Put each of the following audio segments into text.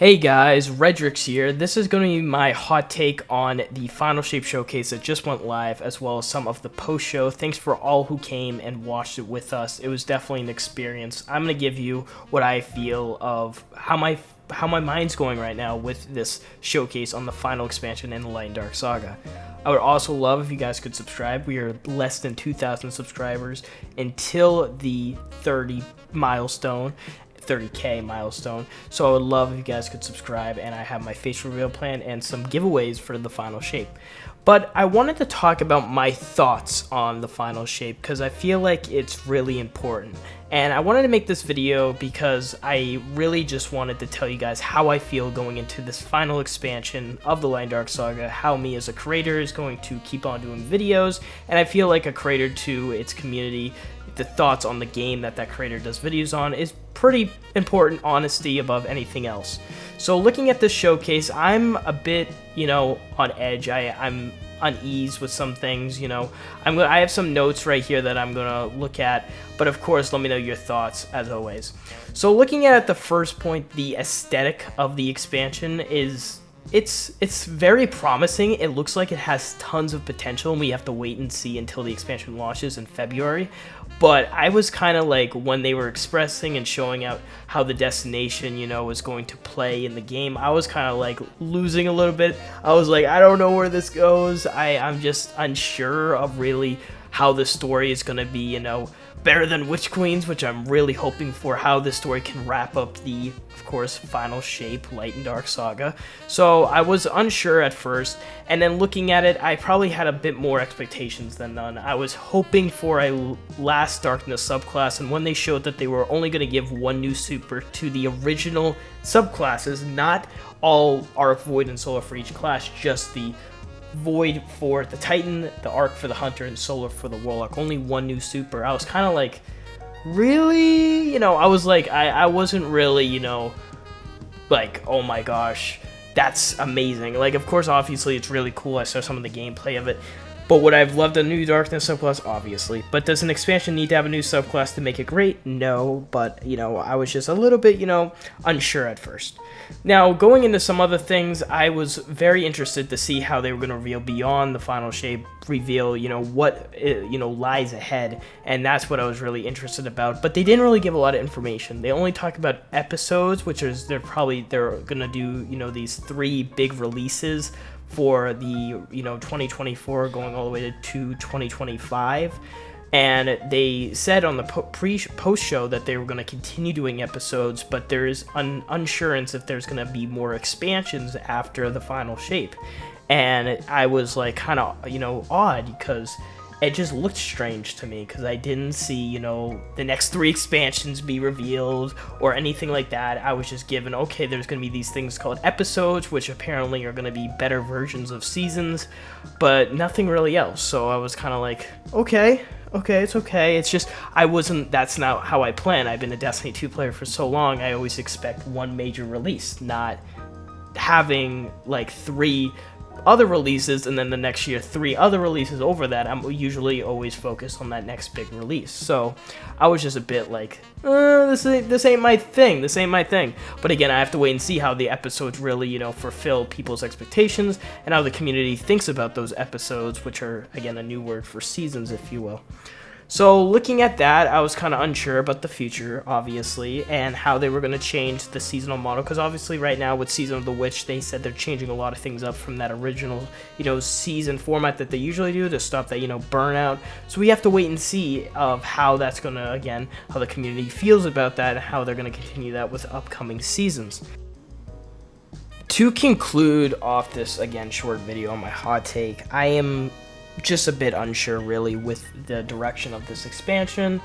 Hey guys, Redrix here. This is going to be my hot take on the Final Shape Showcase that just went live, as well as some of the post-show. Thanks for all who came and watched it with us. It was definitely an experience. I'm going to give you what I feel of how my mind's going right now with this showcase on the final expansion in the Light and Dark Saga. I would also love if you guys could subscribe. We are less than 2,000 subscribers until the 30K milestone. So I would love if you guys could subscribe, and I have my face reveal plan and some giveaways for the final shape. But I wanted to talk about my thoughts on the final shape because I feel like it's really important. And I wanted to make this video because I really just wanted to tell you guys how I feel going into this final expansion of the Light and Dark Saga, how me as a creator is going to keep on doing videos, and I feel like a creator to its community, the thoughts on the game that creator does videos on is pretty important, honesty above anything else. So looking at this showcase, I'm a bit, on edge. I'm unease with some things, I have some notes right here that I'm gonna look at, but of course let me know your thoughts as always. So looking at the first point, the aesthetic of the expansion is it's very promising. It looks like it has tons of potential, and we have to wait and see until the expansion launches in February. But I was kind of like, when they were expressing and showing out how the destination, was going to play in the game, I was kind of like losing a little bit. I was like, I don't know where this goes. I'm just unsure of really how the story is going to be, better than Witch Queens, which I'm really hoping for, how this story can wrap up the, of course, final shape Light and Dark Saga. So I was unsure at first, and then looking at it, I probably had a bit more expectations than none. I was hoping for a Last Darkness subclass, and when they showed that they were only going to give one new super to the original subclasses, not all Arc, Void, and Solar for each class, just the Void for the Titan, the Arc for the Hunter, and Solar for the Warlock. Only one new super. I was kind of like, really? I was like, I wasn't really, like, oh my gosh, that's amazing. Like, of course, obviously, it's really cool. I saw some of the gameplay of it. But would I have loved a new Darkness subclass? Obviously. But does an expansion need to have a new subclass to make it great? No. But, I was just a little bit, unsure at first. Now, going into some other things, I was very interested to see how they were going to reveal beyond the final shape reveal, what, lies ahead. And that's what I was really interested about. But they didn't really give a lot of information. They only talk about episodes, which is they're going to do, these 3 big releases for the 2024 going all the way to 2025, and they said on the post show that they were going to continue doing episodes, but there is unsurance if there's going to be more expansions after the final shape. And I was like kind of odd, because it just looked strange to me, because I didn't see, the next 3 expansions be revealed or anything like that. I was just given, okay, there's going to be these things called episodes, which apparently are going to be better versions of seasons, but nothing really else. So I was kind of like, okay, it's okay. It's just, that's not how I plan. I've been a Destiny 2 player for so long, I always expect one major release, not having like 3 other releases and then the next year 3 other releases over that. I'm usually always focused on that next big release. So I was just a bit like, this ain't my thing. But again, I have to wait and see how the episodes really, fulfill people's expectations, and how the community thinks about those episodes, which are, again, a new word for seasons, if you will. So looking at that, I was kind of unsure about the future, obviously, and how they were going to change the seasonal model, because obviously right now with Season of the Witch, they said they're changing a lot of things up from that original, season format that they usually do to stop that, burnout. So we have to wait and see of how that's going to, again, how the community feels about that, and how they're going to continue that with upcoming seasons. To conclude off this, again, short video on my hot take, I am just a bit unsure really with the direction of this expansion,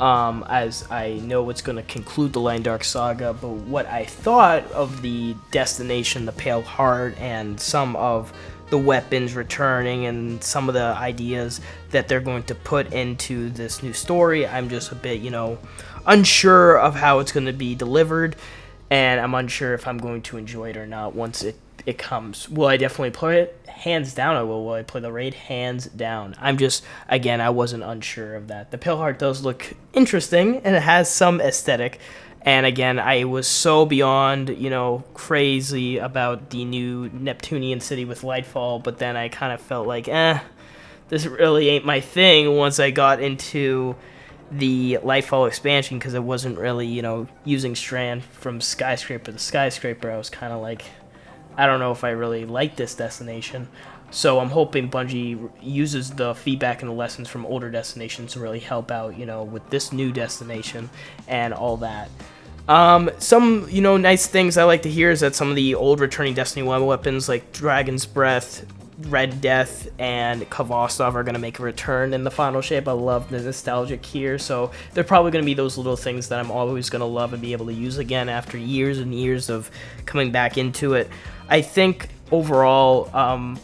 as I know it's going to conclude the Light and Dark Saga, but what I thought of the destination, the Pale Heart, and some of the weapons returning, and some of the ideas that they're going to put into this new story, I'm just a bit, unsure of how it's going to be delivered, and I'm unsure if I'm going to enjoy it or not once it comes. Will I definitely play it? Hands down I will. Will I play the raid? Hands down. Again, I wasn't unsure of that. The Pale Heart does look interesting, and it has some aesthetic. And again, I was so beyond, crazy about the new Neptunian city with Lightfall, but then I kind of felt like, this really ain't my thing once I got into the Lightfall expansion, because it wasn't really, using Strand from skyscraper to skyscraper. I was kind of like, I don't know if I really like this destination. So I'm hoping Bungie uses the feedback and the lessons from older destinations to really help out, with this new destination and all that. Some, nice things I like to hear is that some of the old returning Destiny 1 weapons like Dragon's Breath, Red Death, and Kavostov are going to make a return in the final shape. I love the nostalgic here, so they're probably going to be those little things that I'm always going to love and be able to use again after years and years of coming back into it. I think overall, I'm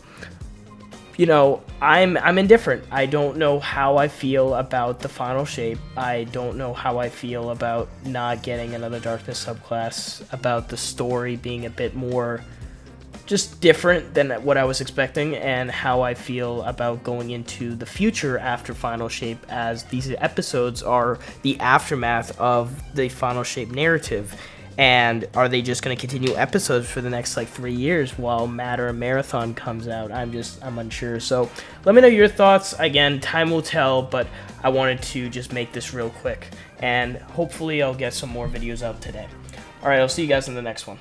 indifferent. I don't know how I feel about the final shape. I don't know how I feel about not getting another Darkness subclass, about the story being a bit more just different than what I was expecting, and how I feel about going into the future after Final Shape, as these episodes are the aftermath of the Final Shape narrative. And are they just going to continue episodes for the next 3 years while Matter and Marathon comes out? I'm unsure. So let me know your thoughts. Again, time will tell, but I wanted to just make this real quick, and hopefully I'll get some more videos out today. All right, I'll see you guys in the next one.